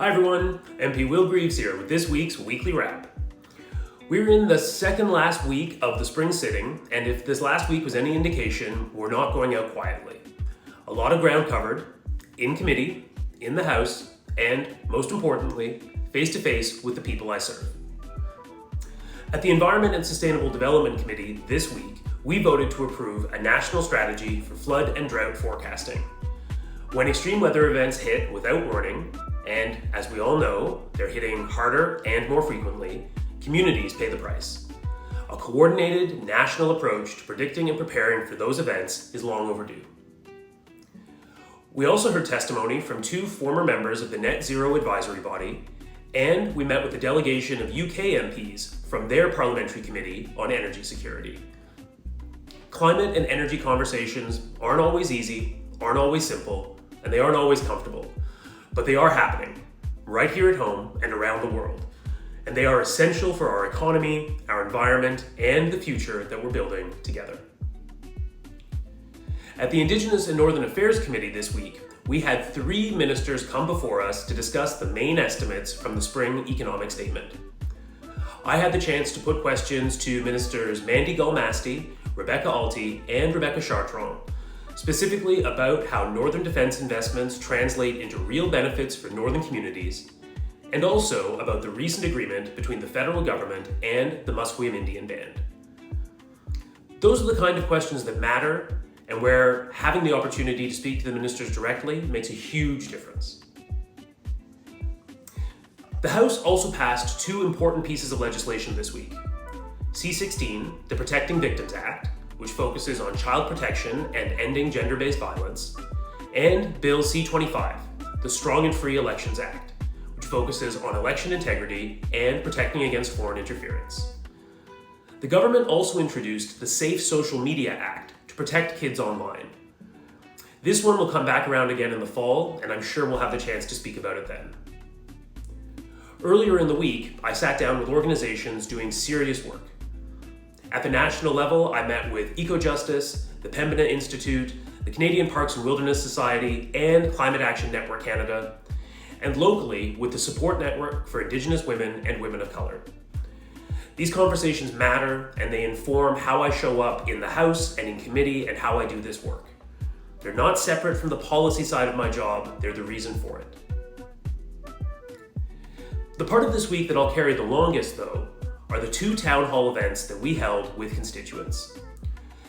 Hi everyone, MP Will Greaves here with this week's Weekly Wrap. We're in the second last week of the spring sitting, and if this last week was any indication, we're not going out quietly. A lot of ground covered, in committee, in the House, and most importantly, face to face with the people I serve. At the Environment and Sustainable Development Committee this week, we voted to approve a national strategy for flood and drought forecasting. When extreme weather events hit without warning, and as we all know, they're hitting harder and more frequently, communities pay the price. A coordinated national approach to predicting and preparing for those events is long overdue. We also heard testimony from two former members of the Net Zero Advisory Body, and we met with a delegation of UK MPs from their Parliamentary Committee on Energy Security. Climate and energy conversations aren't always easy, aren't always simple, and they aren't always comfortable. But they are happening, right here at home and around the world. And they are essential for our economy, our environment, and the future that we're building together. At the Indigenous and Northern Affairs Committee this week, we had 3 ministers come before us to discuss the main estimates from the Spring Economic Statement. I had the chance to put questions to Ministers Mandy Galmasti, Rebecca Alty, and Rebecca Chartrand, specifically about how Northern defence investments translate into real benefits for Northern communities, and also about the recent agreement between the federal government and the Musqueam Indian Band. Those are the kind of questions that matter, and where having the opportunity to speak to the ministers directly makes a huge difference. The House also passed 2 important pieces of legislation this week. C-16, the Protecting Victims Act, which focuses on child protection and ending gender-based violence, and Bill C-25, the Strong and Free Elections Act, which focuses on election integrity and protecting against foreign interference. The government also introduced the Safe Social Media Act to protect kids online. This one will come back around again in the fall, and I'm sure we'll have the chance to speak about it then. Earlier in the week, I sat down with organizations doing serious work. At the national level, I met with EcoJustice, the Pembina Institute, the Canadian Parks and Wilderness Society, and Climate Action Network Canada, and locally with the Support Network for Indigenous Women and Women of Color. These conversations matter, and they inform how I show up in the House and in committee and how I do this work. They're not separate from the policy side of my job, they're the reason for it. The part of this week that I'll carry the longest, though, are the 2 town hall events that we held with constituents.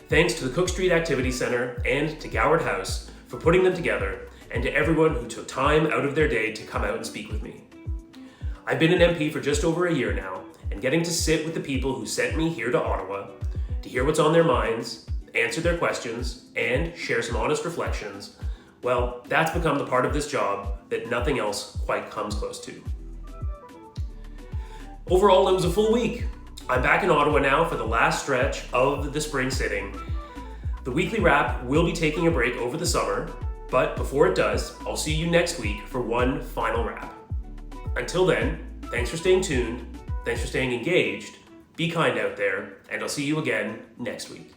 Thanks to the Cook Street Activity Centre and to Goward House for putting them together, and to everyone who took time out of their day to come out and speak with me. I've been an MP for just over a year now, and getting to sit with the people who sent me here to Ottawa, to hear what's on their minds, answer their questions, and share some honest reflections, well, that's become the part of this job that nothing else quite comes close to. Overall, it was a full week. I'm back in Ottawa now for the last stretch of the spring sitting. The Weekly Wrap will be taking a break over the summer, but before it does, I'll see you next week for one final wrap. Until then, thanks for staying tuned, thanks for staying engaged, be kind out there, and I'll see you again next week.